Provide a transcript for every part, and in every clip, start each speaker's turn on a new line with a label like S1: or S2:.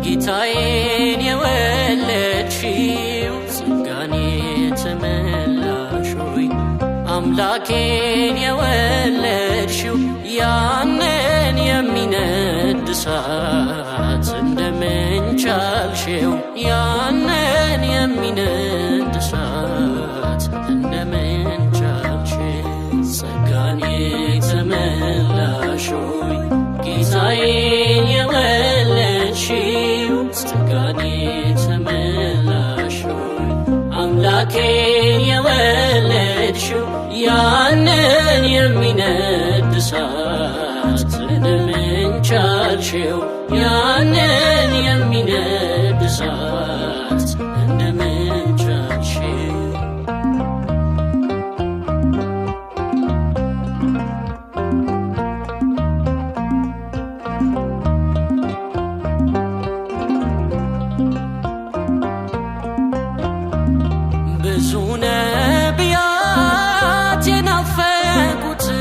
S1: ጌታዬን የወለድሽው ጸጋን የተመላሽ ሆይ አምላኬን የወለድሽው ያንን የሚነድ እሳት እንደምን ቻልሽው? ያንን የሚነድ እሳት እንደምን ቻልሽው? ጸጋን የተመላሽ ሆይ ጌታዬን የወለድሽው ጸጋን የተመላሽ ሆይ አምላኬን የወለድሽው ያንን የሚነድ እሳት እንደምን ቻልሽው? ያንን የሚነድ እሳት እንደምን ቻልሽው? ብዙ ነቢያት የናፈቁትን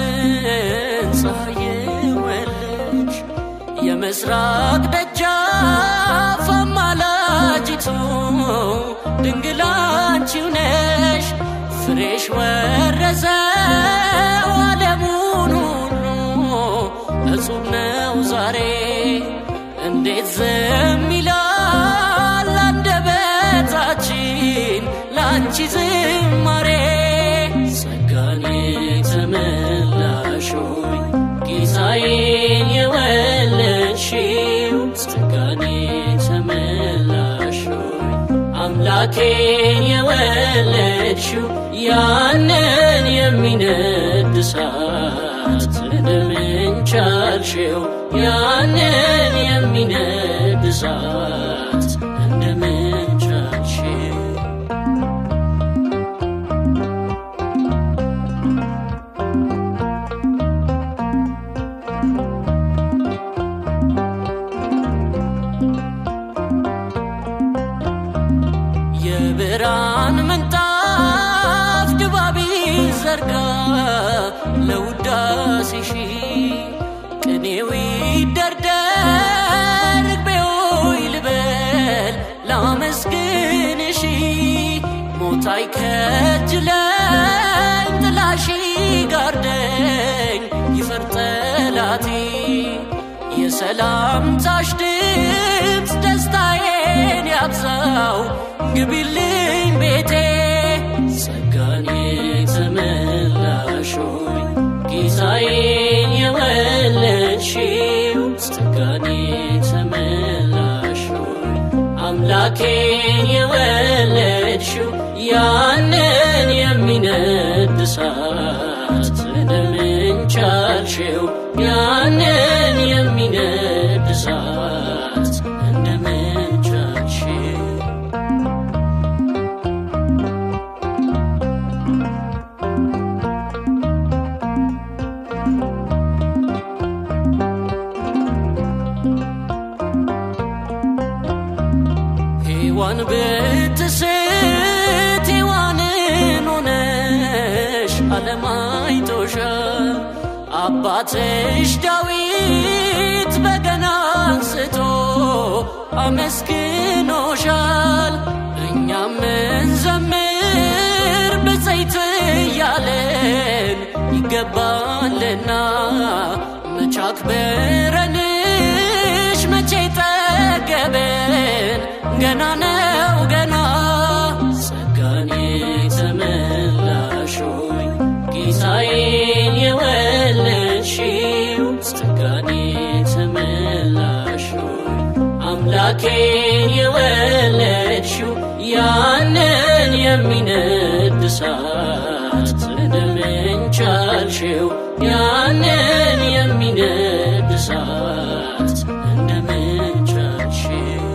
S1: ፀሐይ የወለድሽ የምስራቅ ደጃፍ አማላጅቱ ድንግል አንቺው ነሽ። ፍሬሽ ወረሰው ዓለሙን ሁሉ እጹብ ነው ዛሬ። እንዴት ዝም ይላል አንደበታችን ላንቺ ዝማሬ? ጸጋን የተመላሽ ሆይ ጌታዬን የወለድሽው ጸጋን የተመላሽ ሆይ አምላኬን የወለድሽው ያንን የሚነድ እሳት እንደምን ቻልሽው? ያንን የሚነድ እሳት እንደምን ቻልሽው? የብርሃን ምንጣፍ ድባብ ይዘርጋ ለውዳሴሽ ቅኔው ይደርደር ርግቤው ልበል ላመስግንሽ። ሞት አይከጅለኝ ጥላሽ ጋርደኝ ይፈር ጠላቴ። የሰላምታሽ ድምፅ ደስታዬን ያብዛው ግቢልኝ ቤቴ። ጸጋን የተመላሽ ሆይ ጌታዬን የወለድሽው ጸጋን የተመላሽ ሆይ አምላኬን የወለድሽው ያንን የሚነድ እሳት እንደምን ቻልሽው? ያንን የሚነድ እሳት እንደምን ቻልሽው? ሔዋን ብትስት ሔዋንን ሆነሽ ዓለም አይቶሻል። አባትሽ ዳዊት በገና አንስቶ አመስግኖሻል። እኛም እንዘምር ብፅዕት እያለን ይገባልና መቼ አክብረንሽ መቼ ጠገበን? ገና ነው ገና። ጸጋን የተመላሽ ሆይ ጌታዬን የወለድሽው ጸጋን የተመላሽ ሆይ አምላኬን የወለድሽው ያንን የሚነድ እሳት እንደምን ቻልሽው? ያንን የሚነድ እሳት እንደምን ቻልሽው?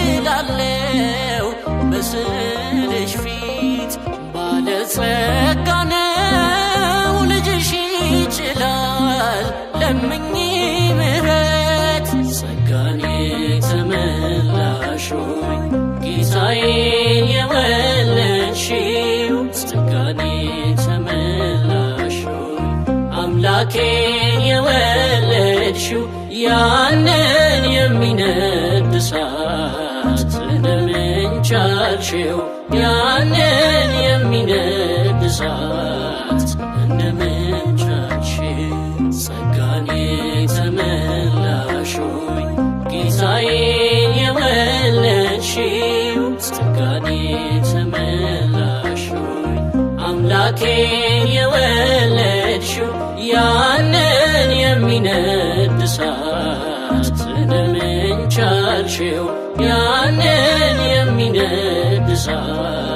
S1: ማልዳለው በስልሽ ፊት ባለጸጋ ነው ልጅሽ ይችላል ለምኝ ምሕረት ጸጋን የተመላሽ ሆይ ጌታዬን የወለድሽው ጸጋን የተመላሽ ሆይ አምላኬን የወለድሽው ያንን የሚነድ እሳት እንደምን ቻልሽው ያንን የሚነድ እሳት እንደምን ቻልሽው ጸጋን የተመላሽ ሆይ ጌታዬን የወለድሽው ጸጋን የተመላሽ ሆይ አምላኬን የወለድሽው ያንን የሚነድ እሳት እንደምን ቻልሽው ያንን የሚነድ እሳት